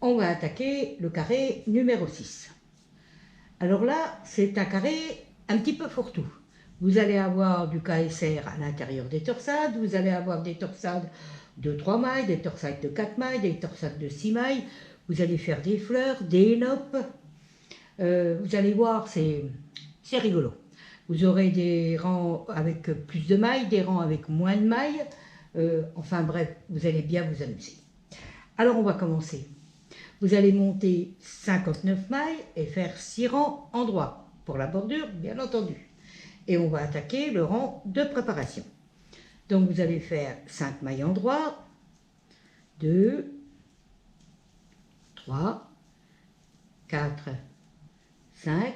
on va attaquer le carré numéro 6. Alors là, c'est un carré un petit peu fourre-tout. Vous allez avoir du KSR à l'intérieur des torsades, vous allez avoir des torsades de 3 mailles, des torsades de 4 mailles, des torsades de 6 mailles, vous allez faire des fleurs, des nopes, vous allez voir, c'est rigolo. Vous aurez des rangs avec plus de mailles, des rangs avec moins de mailles, enfin bref, vous allez bien vous amuser. Alors on va commencer. Vous allez monter 59 mailles et faire 6 rangs en droit, pour la bordure bien entendu. Et on va attaquer le rang de préparation. Donc vous allez faire 5 mailles en droit, 2, 3, 4, 5.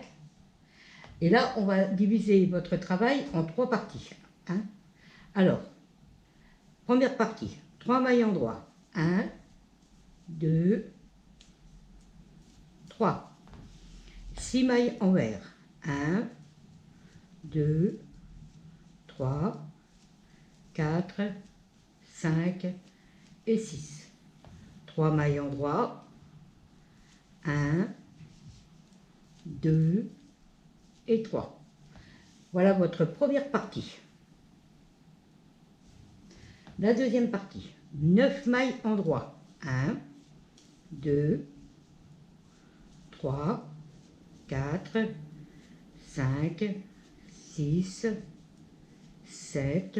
Et là, on va diviser votre travail en 3 parties. Hein. Alors, première partie, 3 mailles en droit. 1, 2, 3. 6 mailles en vert. 1, 2, 3, 4, 5 et 6. 3 mailles en droit. 1, 2 et 3. Voilà votre première partie. La deuxième partie, 9 mailles en droit. 1, 2, 3, 4, 5, 6, 7,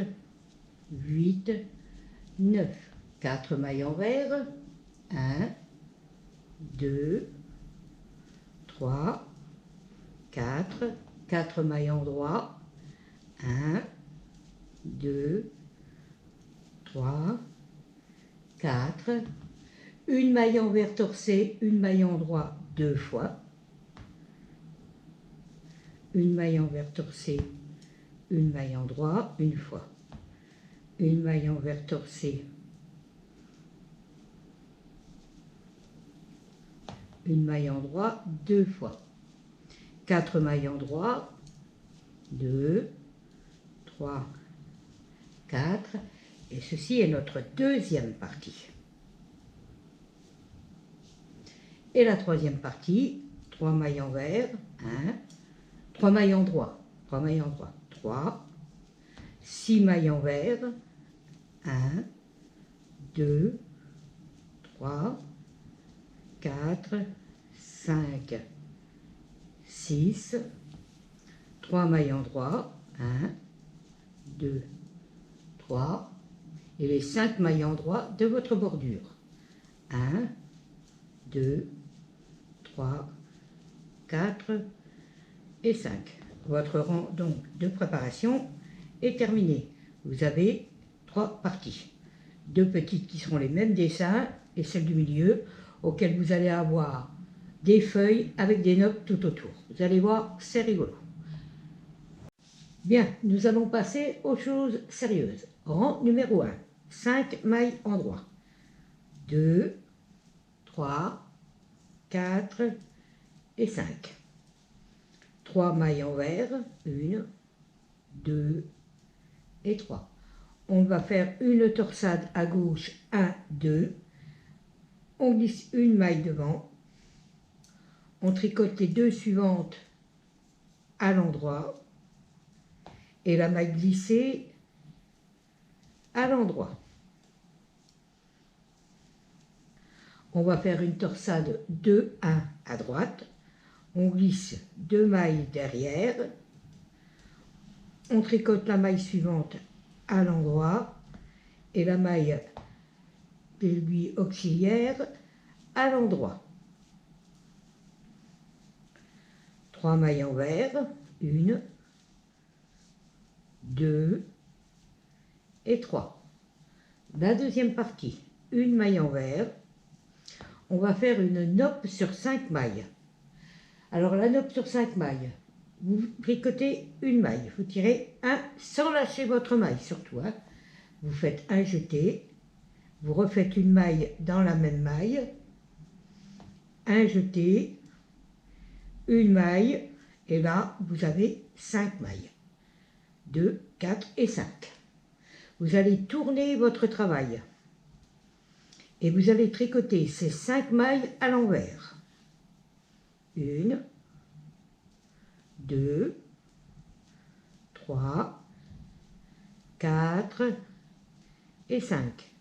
8, 9. 4 mailles en vert. 1, 2, 3, 4. 4 mailles en droit. 1, 2, 3, 4. Une maille en vert torcée, une maille en droit 2 fois. Une maille en vert torcée, une maille en droit une fois. Une maille en vert torcée, une maille en droit 2 fois. 4 mailles en droit, 2, 3, 4. Et ceci est notre deuxième partie. Et la troisième partie, 3 mailles en vert, 1, 3 mailles en droit, 3 mailles en droit, 3, 6 mailles en vert, 1, 2, 3, 4, 5, 6, 3 mailles en droit, 1, 2, 3, et les 5 mailles en droit de votre bordure. 1, 2, 3, 4 et 5. Votre rang donc de préparation est terminé. Vous avez 3 parties. 2 petites qui seront les mêmes dessins et celle du milieu auquel vous allez avoir des feuilles avec des notes tout autour. Vous allez voir, c'est rigolo. Bien, nous allons passer aux choses sérieuses. Rang numéro 1, 5 mailles en droit. 2, 3, 4 et 5. 3 mailles en vert, 1, 2 et 3. On va faire une torsade à gauche, 1, 2. On glisse une maille devant. On tricote les 2 suivantes à l'endroit. Et la maille glissée à l'endroit. On va faire une torsade 2, 1 à droite. On glisse 2 mailles derrière. On tricote la maille suivante à l'endroit et la maille d'aiguille auxiliaire à l'endroit. 3 mailles en vert, 1, 2 et 3. La deuxième partie, une maille en vert. On va faire une nope sur 5 mailles. Alors la nope sur 5 mailles, vous tricotez une maille, vous tirez un sans lâcher votre maille surtout. Hein. Vous faites un jeté, vous refaites une maille dans la même maille, un jeté, une maille, et là vous avez 5 mailles. 2, 4 et 5. Vous allez tourner votre travail et vous allez tricoter ces 5 mailles à l'envers. 1, 2, 3, 4 et 5.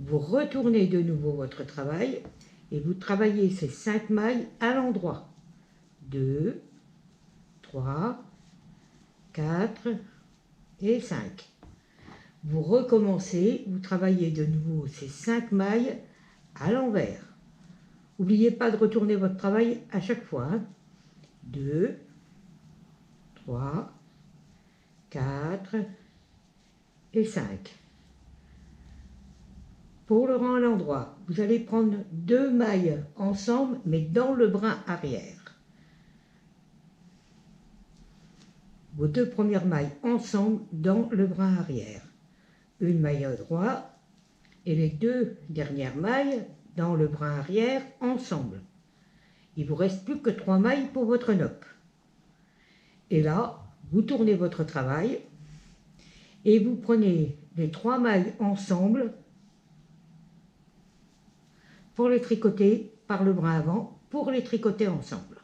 Vous retournez de nouveau votre travail et vous travaillez ces 5 mailles à l'endroit. 2, 3, 4 et 5. Vous recommencez, vous travaillez de nouveau ces 5 mailles à l'envers. N'oubliez pas de retourner votre travail à chaque fois. 2, 3, 4 et 5. Pour le rang à l'endroit, vous allez prendre 2 mailles ensemble, mais dans le brin arrière. Vos 2 premières mailles ensemble dans le brin arrière. Une maille à droite et les 2 dernières mailles dans le brin arrière ensemble. Il ne vous reste plus que 3 mailles pour votre nopp. Et là, vous tournez votre travail et vous prenez les 3 mailles ensemble pour les tricoter par le brin avant, pour les tricoter ensemble,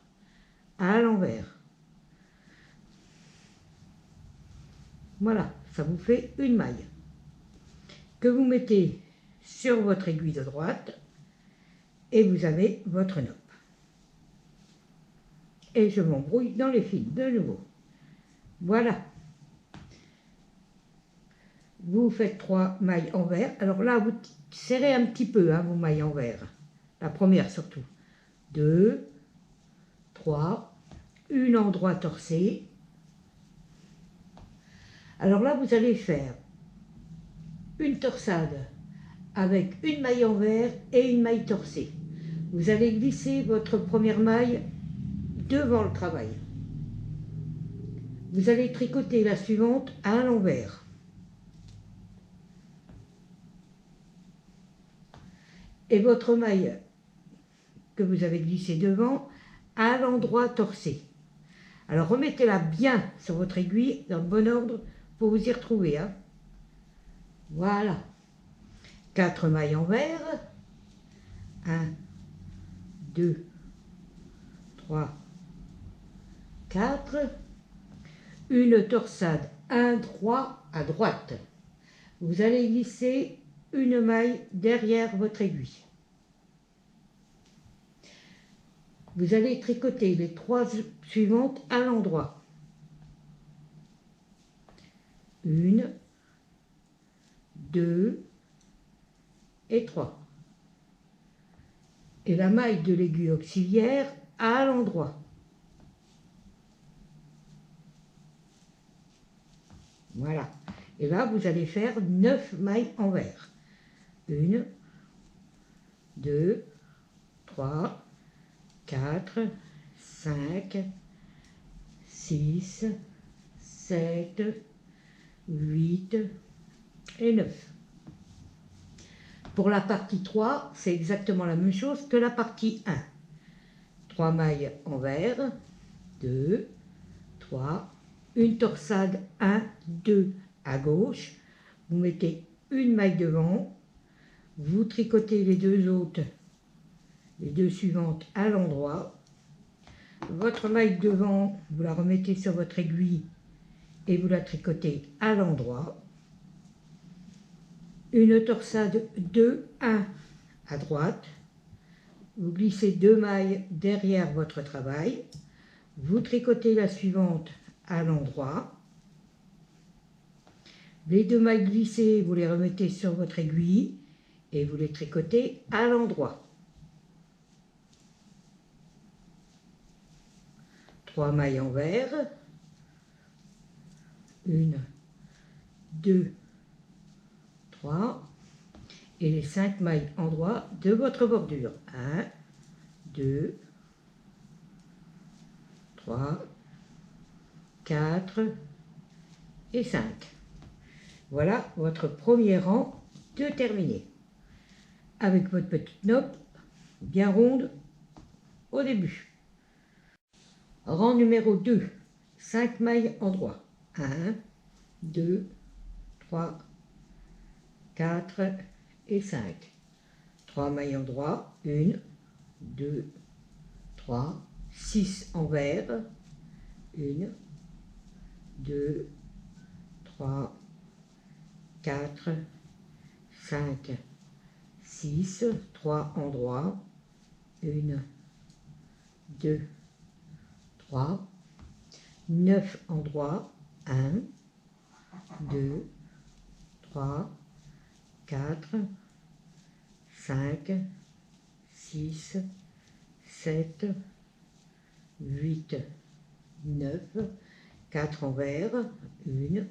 à l'envers. Voilà, ça vous fait une maille que vous mettez sur votre aiguille de droite et vous avez votre nopp. Et je m'embrouille dans les fils de nouveau. Voilà. Vous faites 3 mailles envers. Alors là, vous serrez un petit peu vos mailles envers. La première surtout. 2, 3, une endroit torsé. Alors là, vous allez faire une torsade avec une maille envers et une maille torsée. Vous allez glisser votre première maille devant le travail. Vous allez tricoter la suivante à l'envers. Et votre maille que vous avez glissée devant à l'endroit torsé. Alors remettez-la bien sur votre aiguille dans le bon ordre pour vous y retrouver. Voilà. 4 mailles envers. 1, 2, 3, 4. Une torsade 1 droit à droite. Vous allez glisser une maille derrière votre aiguille. Vous allez tricoter les 3 suivantes à l'endroit. 1, 2 et 3. Et la maille de l'aiguille auxiliaire à l'endroit. Voilà. Et là, vous allez faire 9 mailles envers. 1, 2, 3, 4, 5, 6, 7, 8 et 9. Pour la partie 3, c'est exactement la même chose que la partie 1. 3 mailles envers, 2, 3, une torsade 1, 2 à gauche. Vous mettez une maille devant, vous tricotez les 2 autres, les 2 suivantes à l'endroit. Votre maille devant, vous la remettez sur votre aiguille et vous la tricotez à l'endroit. Une torsade 2, 1 à droite. Vous glissez 2 mailles derrière votre travail. Vous tricotez la suivante à l'endroit. Les 2 mailles glissées, vous les remettez sur votre aiguille et vous les tricotez à l'endroit. 3 mailles envers. 1, 2, 3. Et les 5 mailles endroit de votre bordure. 1, 2, 3, 4 et 5. Voilà votre premier rang de terminé. Avec votre petite nopp bien ronde au début. Rang numéro 2, 5 mailles endroit. 1, 2, 3, 4 et 5. 3 mailles en droit, 1, 2, 3, 6 envers, 1, 2, 3, 4, 5, 6, 3 en droit, 1, 2, 3, 9 en droit, 1, 2, 3, 4, 5, 6, 7, 8, 9, 4 envers, 1,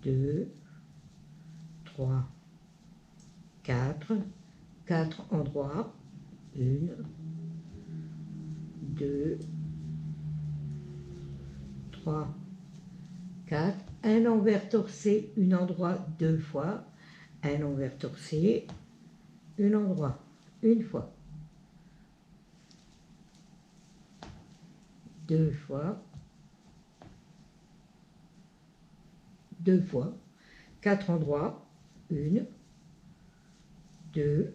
2, 3, 4, 4 en droit, 1, 2, 3, 4, un envers torcé, une en droit 2 fois, un envers torcé, une en droit, une fois, 2 fois, 2 fois, 4 en droit, 1, 2.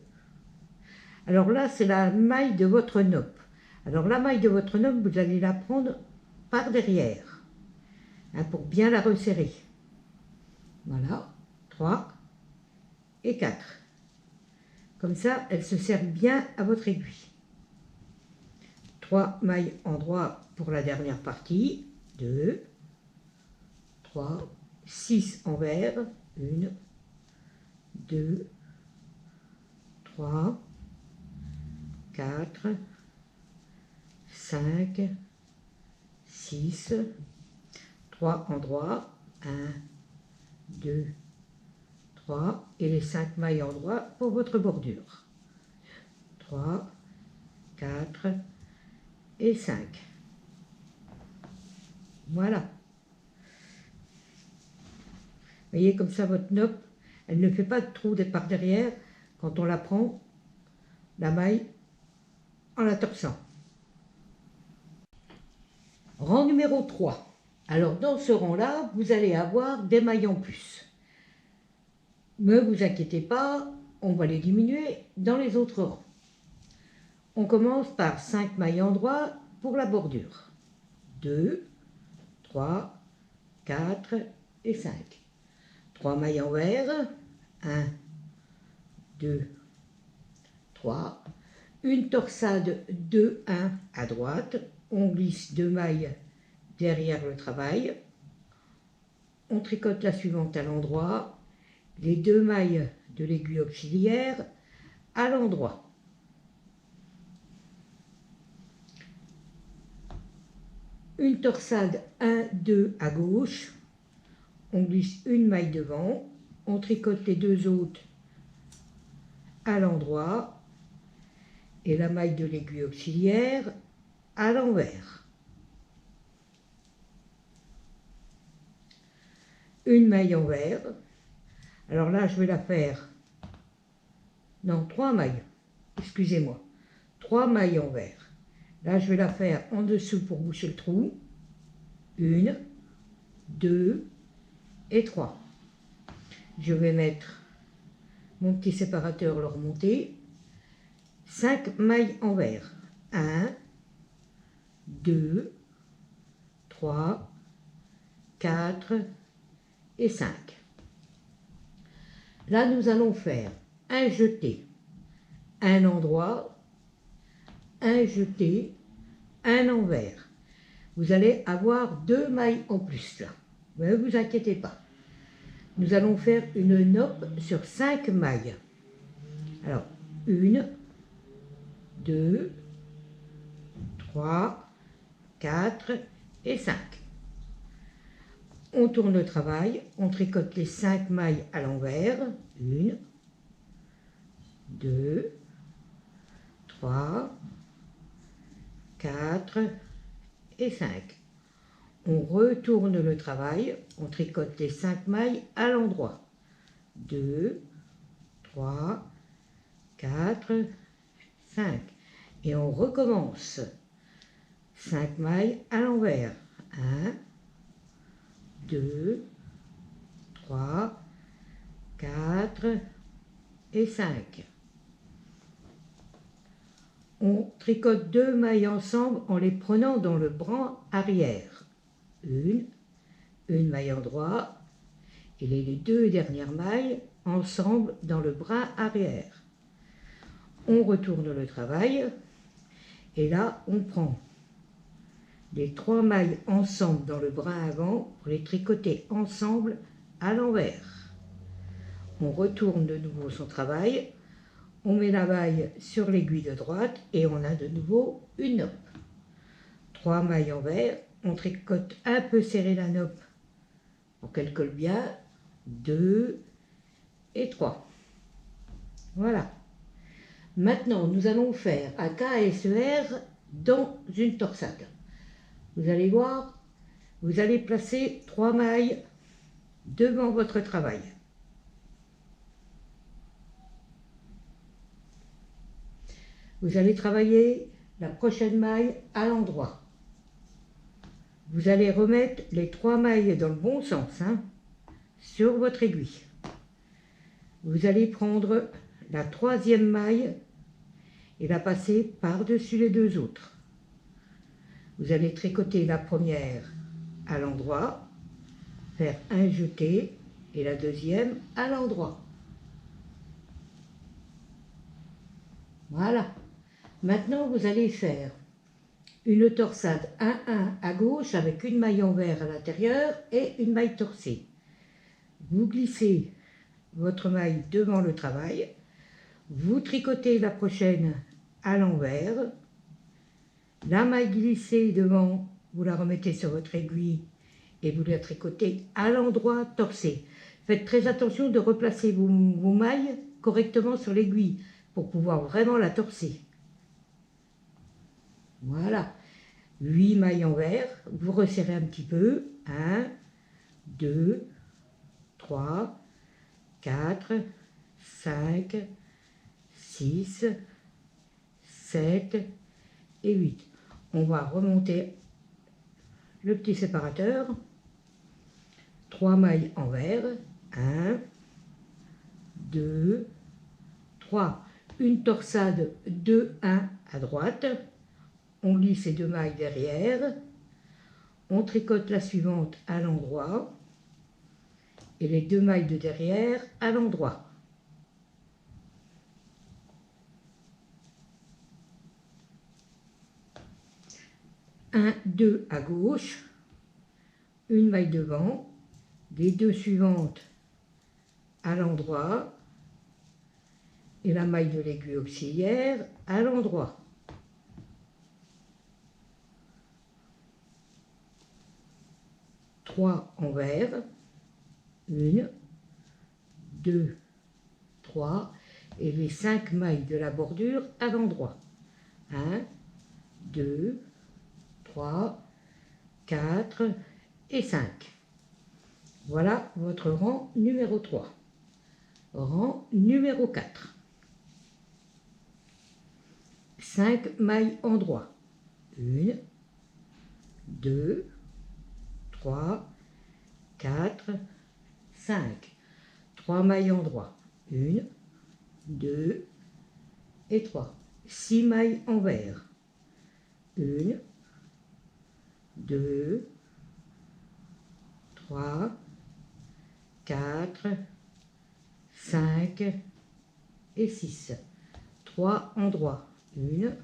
Alors là, c'est la maille de votre nopp. Alors la maille de votre nopp, vous allez la prendre par derrière, hein, pour bien la resserrer. Voilà, 3 et 4. Comme ça, elle se serre bien à votre aiguille. 3 mailles en droit pour la dernière partie, 2, 3, 6 envers, 1, 2, 3, 4, 5, 6, 3 en droit, 1, 2, 3, et les 5 mailles en droit pour votre bordure. 3, 4 et 5. Voilà. Vous voyez, comme ça, votre nopp, elle ne fait pas de trou par derrière quand on la prend, la maille, en la torçant. Rang numéro 3. Alors, dans ce rang-là, vous allez avoir des mailles en plus. Ne vous inquiétez pas, on va les diminuer dans les autres rangs. On commence par 5 mailles en droit pour la bordure. 2, 3, 4 et 5. 3 mailles envers. 1, 2, 3. Une torsade 2, 1 à droite. On glisse 2 mailles derrière le travail. On tricote la suivante à l'endroit. Les 2 mailles de l'aiguille auxiliaire à l'endroit. Une torsade 1, 2 à gauche, on glisse une maille devant, on tricote les 2 autres à l'endroit et la maille de l'aiguille auxiliaire à l'envers. Une maille envers, alors là je vais la faire, non 3 mailles, excusez-moi, 3 mailles envers. Là je vais la faire en dessous pour boucher le trou, 1, 2 et 3. Je vais mettre mon petit séparateur, le remonter. 5 mailles envers. 1, 2, 3, 4 et 5. Là, nous allons faire un jeté, un endroit, un jeté, un envers. Vous allez avoir 2 mailles en plus là. Ne vous inquiétez pas. Nous allons faire une nopp sur 5 mailles. Alors, 1, 2, 3, 4 et 5. On tourne le travail, on tricote les 5 mailles à l'envers. 1, 2, 3, 4 et 5. On retourne le travail, on tricote les 5 mailles à l'endroit. 2, 3, 4, 5. Et on recommence. 5 mailles à l'envers. 1, 2, 3, 4 et 5. On tricote 2 mailles ensemble en les prenant dans le bras arrière. Une maille en droit et les 2 dernières mailles ensemble dans le bras arrière. On retourne le travail et là on prend les 3 mailles ensemble dans le bras avant pour les tricoter ensemble à l'envers. On retourne de nouveau son travail, on met la maille sur l'aiguille de droite et on a de nouveau une nope. 3 mailles envers, on tricote un peu serré la nope pour qu'elle colle bien, 2 et 3. Voilà. Maintenant, nous allons faire un KSER dans une torsade. Vous allez voir, vous allez placer 3 mailles devant votre travail. Vous allez travailler la prochaine maille à l'endroit. Vous allez remettre les 3 mailles dans le bon sens, sur votre aiguille. Vous allez prendre la 3e maille et la passer par-dessus les 2 autres. Vous allez tricoter la première à l'endroit, faire un jeté et la deuxième à l'endroit. Voilà. Maintenant, vous allez faire une torsade 1-1 à gauche avec une maille envers à l'intérieur et une maille torsée. Vous glissez votre maille devant le travail, vous tricotez la prochaine à l'envers, la maille glissée devant, vous la remettez sur votre aiguille et vous la tricotez à l'endroit torsé. Faites très attention de replacer vos mailles correctement sur l'aiguille pour pouvoir vraiment la torser. Voilà. 8 mailles envers, vous resserrez un petit peu. 1, 2, 3, 4, 5, 6, 7 et 8. On va remonter le petit séparateur. 3 mailles envers. 1, 2, 3. Une torsade 2-1 à droite. On glisse ces 2 mailles derrière. On tricote la suivante à l'endroit. Et les 2 mailles de derrière à l'endroit. Un, 2 à gauche, une maille devant, les 2 suivantes à l'endroit et la maille de l'aiguille auxiliaire à l'endroit. Trois envers, 1, 2, 3 et les 5 mailles de la bordure à l'endroit. 1, 2, 3, 4 et 5. Voilà votre rang numéro 3. Rang numéro 4. 5 mailles en droit. 1, 2, 3, 4, 5. 3 mailles en droit. 1, 2 et 3. 6 mailles envers. 1, 2, 3, 4, 5 et 6. 3 en droit. 1,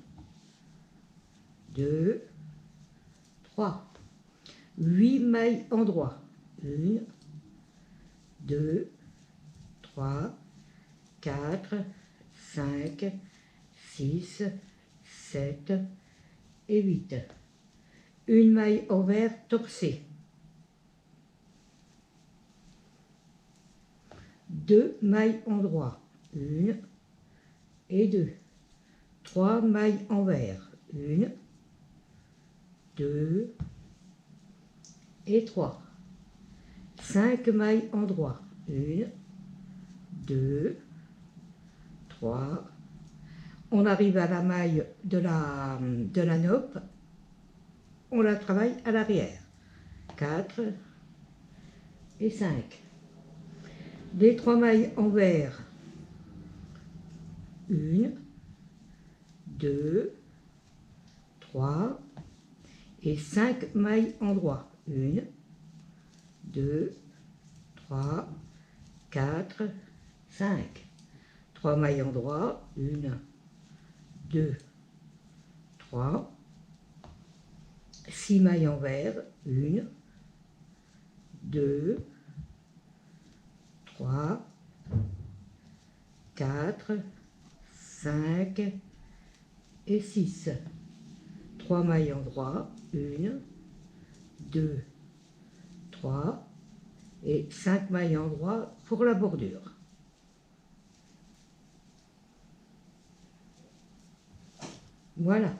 2, 3. 8 mailles en droit. 1, 2, 3, 4, 5, 6, 7 et 8. Une maille envers torsée. 2 mailles en droit. 1 et 2. 3 mailles envers. 1, 2 et 3. 5 mailles en droit. 1, 2, 3. On arrive à la maille de la nope. On la travaille à l'arrière. 4 et 5. Les 3 mailles envers. 1, 2, 3 et 5 mailles endroits. 1, 2, 3, 4, 5. 3 mailles endroits. 1, 2, 3. 6 mailles envers. 1, 2, 3, 4, 5 et 6. 3 mailles endroits. 1, 2, 3 et 5 mailles endroits pour la bordure. Voilà.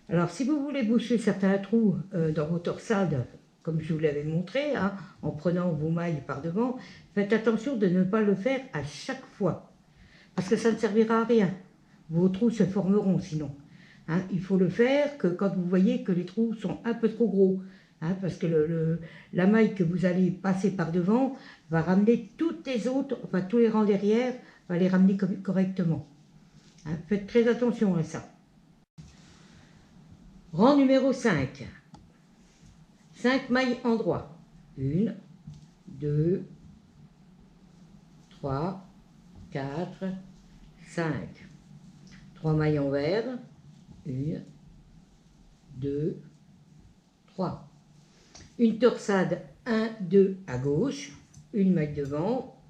Alors, si vous voulez boucher certains trous dans vos torsades, comme je vous l'avais montré, hein, en prenant vos mailles par devant, faites attention de ne pas le faire à chaque fois, parce que ça ne servira à rien. Vos trous se formeront sinon. Hein, il faut le faire que quand vous voyez que les trous sont un peu trop gros, hein, parce que la maille que vous allez passer par devant va ramener toutes les autres, enfin tous les rangs derrière, va les ramener correctement. Hein, faites très attention à ça. Rang numéro 5. 5 mailles endroits. 1, 2, 3, 4, 5. 3 mailles envers. 1, 2, 3. Une torsade 1, 2 à gauche. Une maille devant.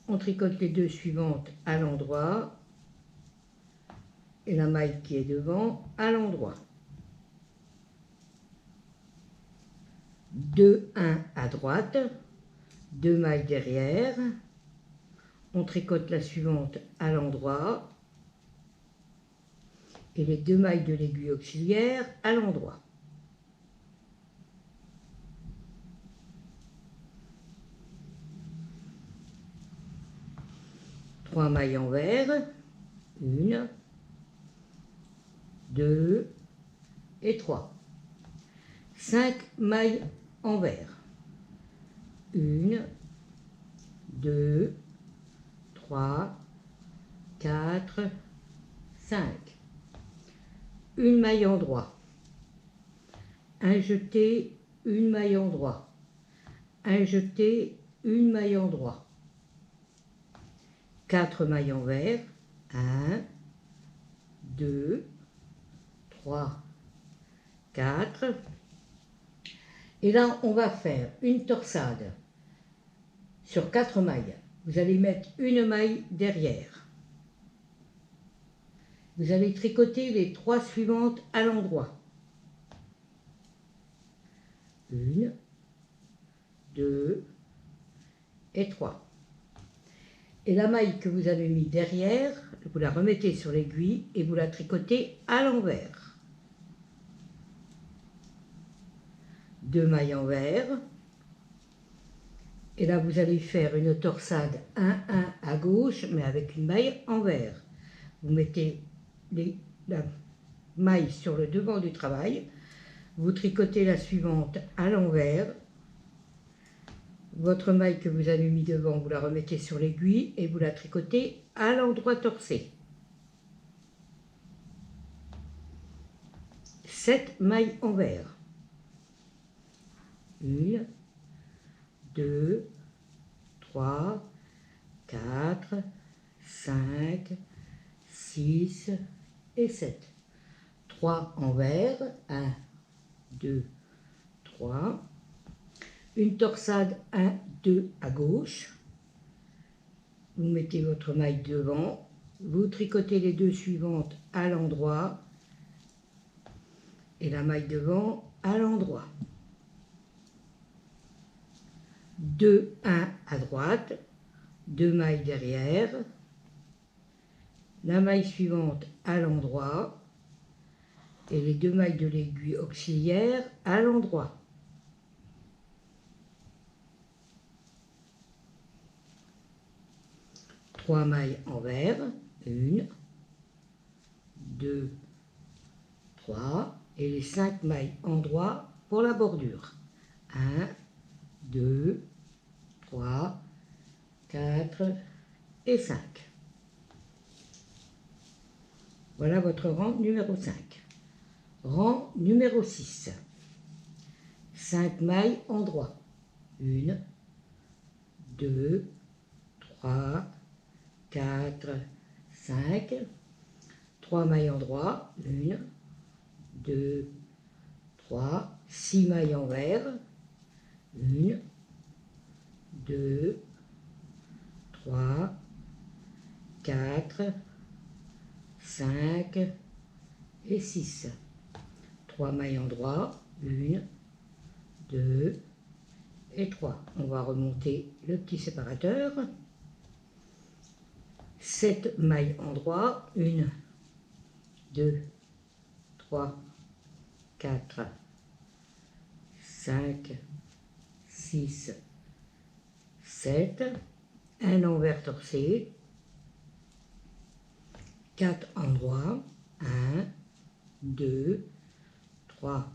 On tricote les deux suivantes à l'endroit. Et la maille qui est devant à l'endroit. 2, 1 à droite, 2 mailles derrière, on tricote la suivante à l'endroit et les 2 mailles de l'aiguille auxiliaire à l'endroit. Trois mailles envers, 1, 2 et 3. 5 mailles envers. 1, 2, 3, 4, 5. Une maille endroit. Un jeté, une maille endroit. Un jeté, une maille endroit. 4 mailles envers. 1, 2, 3, 4. Et là, on va faire une torsade sur 4 mailles. Vous allez mettre une maille derrière. Vous allez tricoter les 3 suivantes à l'endroit. 1, 2 et 3. Et la maille que vous avez mis derrière, vous la remettez sur l'aiguille et vous la tricotez à l'envers. 2 mailles envers. Et là, vous allez faire une torsade 1-1 à gauche, mais avec une maille envers. Vous mettez la maille sur le devant du travail. Vous tricotez la suivante à l'envers. Votre maille que vous avez mis devant, vous la remettez sur l'aiguille et vous la tricotez à l'endroit torsé. 7 mailles envers. 1, 2, 3, 4, 5, 6 et 7. 3 envers. 1, 2, 3. Une torsade 1, 2 à gauche. Vous mettez votre maille devant. Vous tricotez les 2 suivantes à l'endroit. Et la maille devant à l'endroit. 2, 1 à droite, 2 mailles derrière, la maille suivante à l'endroit et les 2 mailles de l'aiguille auxiliaire à l'endroit. Trois mailles envers, 1, 2, 3 et les 5 mailles endroit pour la bordure. 1, 2, 3, 4 et 5. Voilà votre rang numéro 5. Rang numéro 6. 5 mailles endroit. 1, 2, 3, 4, 5. 3 mailles endroit. 1, 2, 3. 6 mailles envers. 1, 2, 3, 4, 5 et 6. 3 mailles endroit. 1, 2 et 3. On va remonter le petit séparateur. 7 mailles endroit. 1, 2, 3, 4, 5, 6, 7. Un envers torcé. 4 endroits. 1, 2, 3,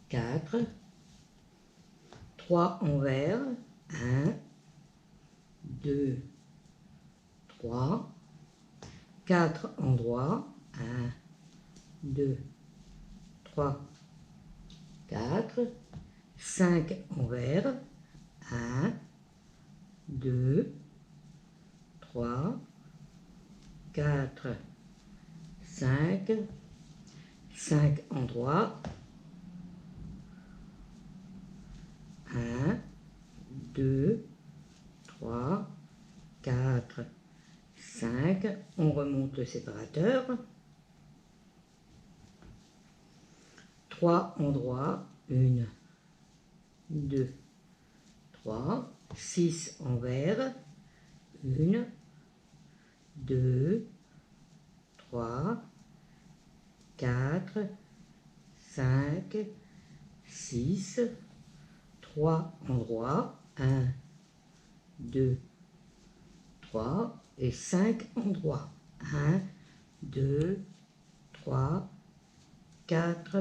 4. 3 envers. 1, 2, 3. 4 endroits. 1, 2, 3, 4. 5 envers. 1, 2, 3, 4, 5. 5 endroits. 1, 2, 3, 4, 5. On remonte le séparateur. 3 endroits. 1, 2, 3. 6 envers. 1, 2, 3, 4, 5, 6. 3 endroits. 1, 2, 3 et 5 endroits. 1, 2, 3, 4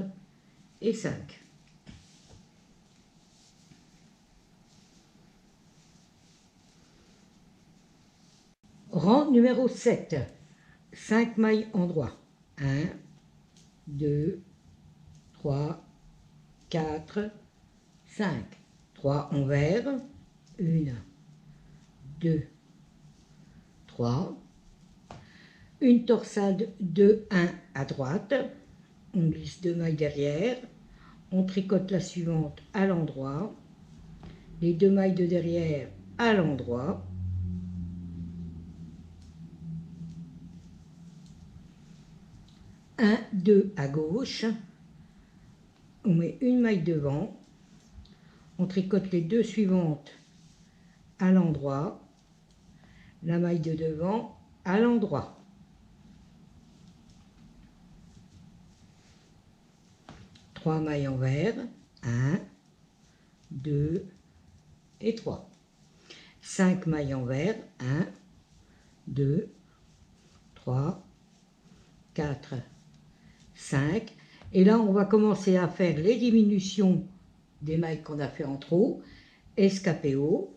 et 5. Rang numéro 7. 5 mailles endroit. 1, 2, 3, 4, 5. 3 envers. 1, 2, 3. Une torsade 2, 1 à droite. On glisse 2 mailles derrière. On tricote la suivante à l'endroit. Les 2 mailles de derrière à l'endroit. Un, 2 à gauche. On met une maille devant. On tricote les 2 suivantes à l'endroit. La maille de devant à l'endroit. Trois mailles envers. 1, 2 et 3. 5 mailles envers. 1, 2, 3, 4, 5. Et là, on va commencer à faire les diminutions des mailles qu'on a fait en trop. Escapé haut.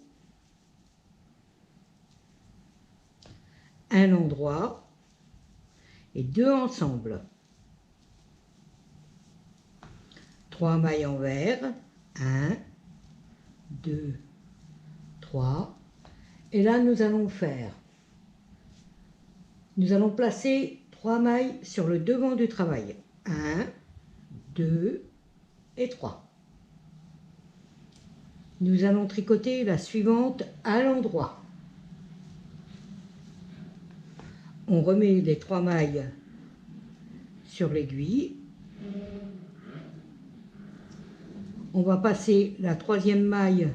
Un endroit. Et 2 ensemble. 3 mailles envers. 1, 2, 3. Et là, nous allons placer 3 mailles sur le devant du travail. 1, 2 et 3. Nous allons tricoter la suivante à l'endroit. On remet les 3 mailles sur l'aiguille. On va passer la 3e maille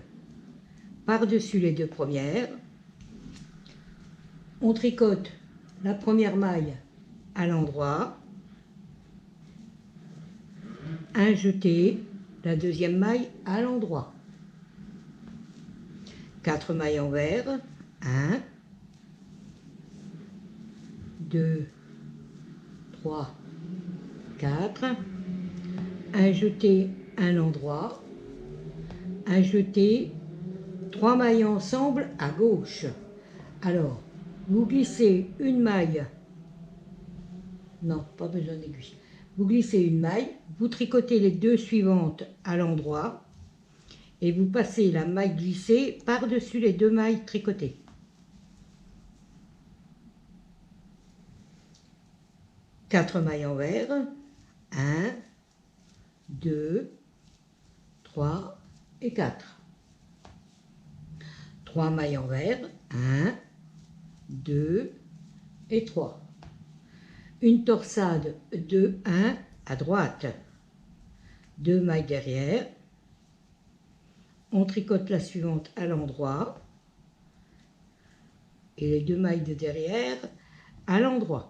par-dessus les 2 premières. On tricote la première maille à l'endroit. Un jeté, la 2e maille à l'endroit. 4 mailles envers. 1, 2, 3, 4. Un jeté, un endroit. Un jeté, 3 mailles ensemble à gauche. Alors, vous glissez une maille Non, pas besoin d'aiguille. Vous glissez une maille, vous tricotez les deux suivantes à l'endroit et vous passez la maille glissée par-dessus les deux mailles tricotées. Quatre mailles envers. 1, 2, 3 et 4. 3 mailles envers. 1, 2 et 3. Une torsade de 1 à droite. 2 mailles derrière. On tricote la suivante à l'endroit. Et les 2 mailles de derrière à l'endroit.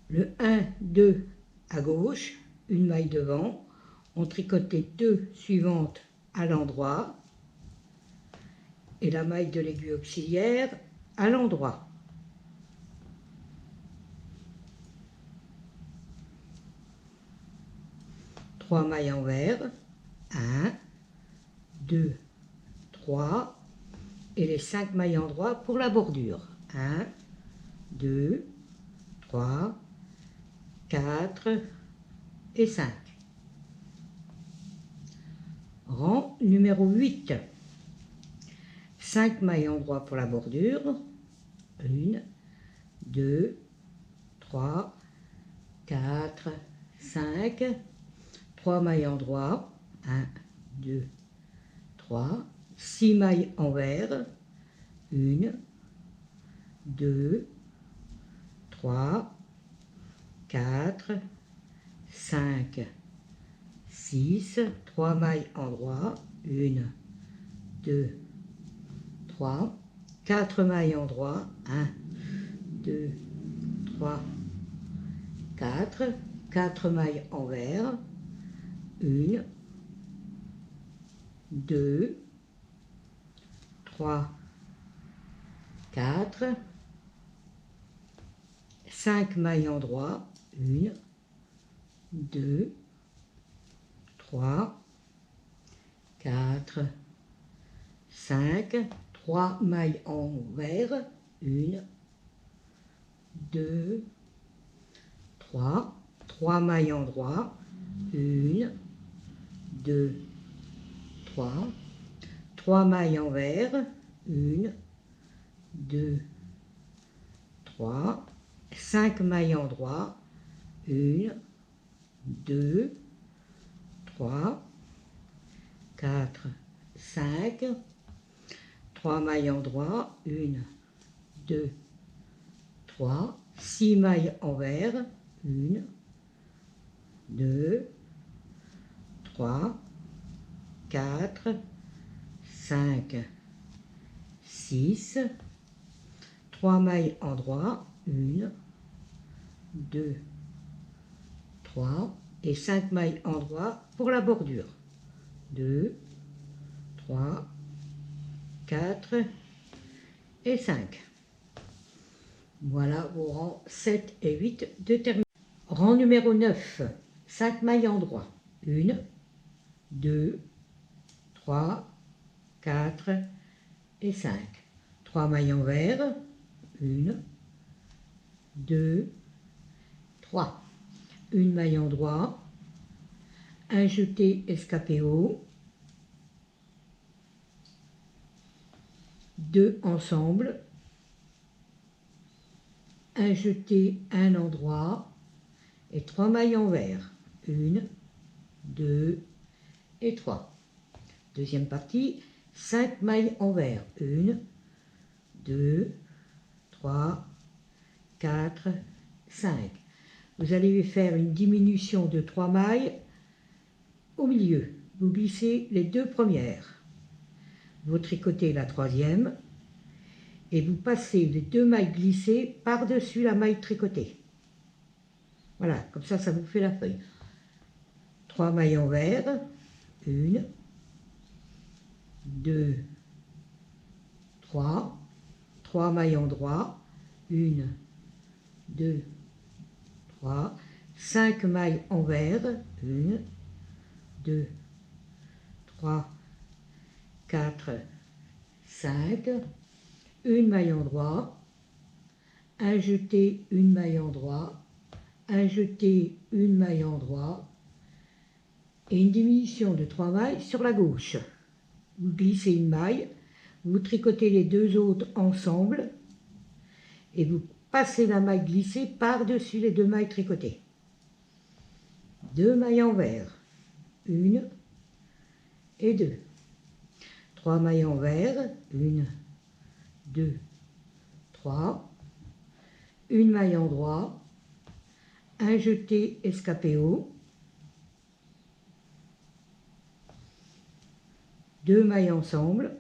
Le 1, 2 à gauche, une maille devant. On tricote les 2 suivantes à l'endroit. Et la maille de l'aiguille auxiliaire à l'endroit. Trois mailles envers. 1, 2, 3. Et les 5 mailles endroit pour la bordure. 1, 2, 3, 4 et 5. Rang numéro 8. 5 mailles endroit pour la bordure. 1, 2, 3, 4, 5. 3 mailles endroit. 1, 2, 3. 6 mailles envers. 1, 2, 3, 4, 5, 6. 3 mailles endroit. 1, 2, 3. 4 mailles endroit. 1, 2, 3, 4. 4 mailles envers. 1, 2, 3, 4, 5 mailles endroit. 1, 2, 3, 4, 5. 3 mailles envers. 1, 2, 3. 3 mailles endroit. 1, 2, 3. 3 mailles envers. 1, 2, 3. 5 mailles endroit. 1, 2, 3, 4, 5. 3 mailles endroit. 1, 2, 3. 6 mailles envers. 1, 2, 3, 4, 5, 6. 3 mailles endroit. 1, 2, 3. Et 5 mailles endroit pour la bordure. 2, 3, 4 et 5. Voilà vos rangs 7 et 8 de terminés. Rang numéro 9. 5 mailles endroit. 1, 2, 3, 4 et 5. 3 mailles envers. 1, 2, 3. Une maille endroit. Un jeté escapé haut. 2 ensemble. Un jeté, un endroit. Et 3 mailles envers. 1, 2 et 3. Deuxième partie, 5 mailles envers. 1, 2, 3, 4, 5. Vous allez faire une diminution de 3 mailles au milieu. Vous glissez les 2 premières. Vous tricotez la troisième et vous passez les 2 mailles glissées par-dessus la maille tricotée. Voilà, comme ça, ça vous fait la feuille. 3 mailles envers. 1, 2, 3. 3 mailles endroit. 1, 2, 3. 5 mailles envers. 1, 2, 3, 4, 5. une maille endroit, un jeté, une maille endroit, un jeté, une maille endroit, et une diminution de 3 mailles sur la gauche. Vous glissez une maille, vous tricotez les deux autres ensemble et vous passez la maille glissée par-dessus les deux mailles tricotées. 2 mailles envers, 1 et 2. 3 mailles envers, 1, 2, 3. Une maille endroit, un jeté escapé haut, 2 mailles ensemble,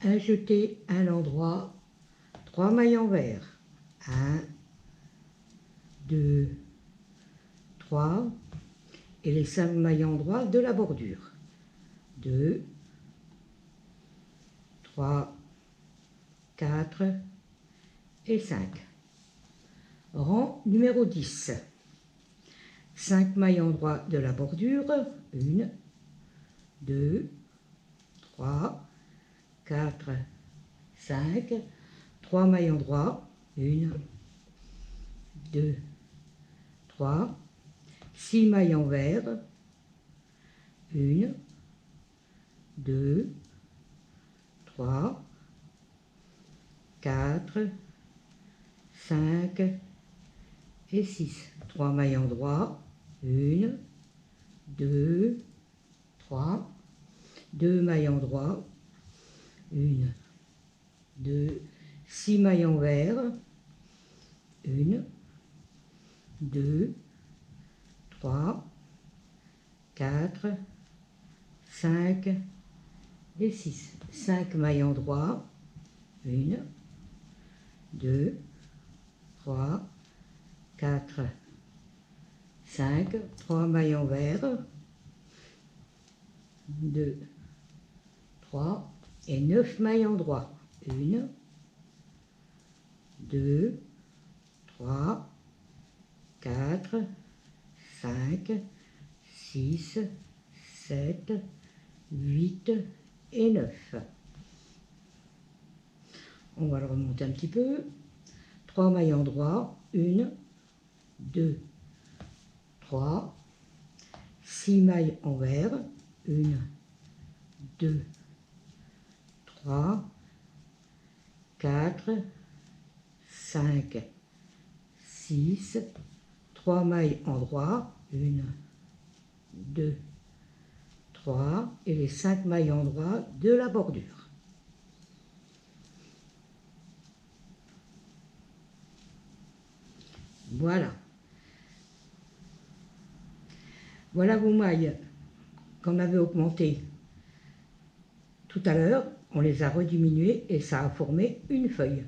un jeté, un endroit, 3 mailles envers, 1, 2, 3, et les 5 mailles endroits de la bordure, 2, 3, 4 et 5. Rang numéro 10. 5 mailles endroits de la bordure, 1, 2, 3, 4, 5, 3 mailles endroits, 1, 2, 3, 6 mailles envers, 1, 2, 3, 4, 5 et 6. 3 mailles endroits, 1, 2, 3, 2 mailles endroits, 1, 2, 6 mailles envers, 1, 2, 3, 4, 5 et 6. 5 mailles endroits, 1, 2, 3, 4, 5, 3 mailles envers, 2, 3 et 9 mailles endroits. 1, 2, 3, 4, 5, 6, 7, 8 et 9. On va le remonter un petit peu. 3 mailles endroits, 1, 2, 3, 6 mailles envers, 1, 2, 3, 4, 5, 6, 3 mailles endroits, 1, 2, 3, et les 5 mailles endroits de la bordure. Voilà. Voilà vos mailles qu'on avait augmentées tout à l'heure. On les a rediminuées et ça a formé une feuille.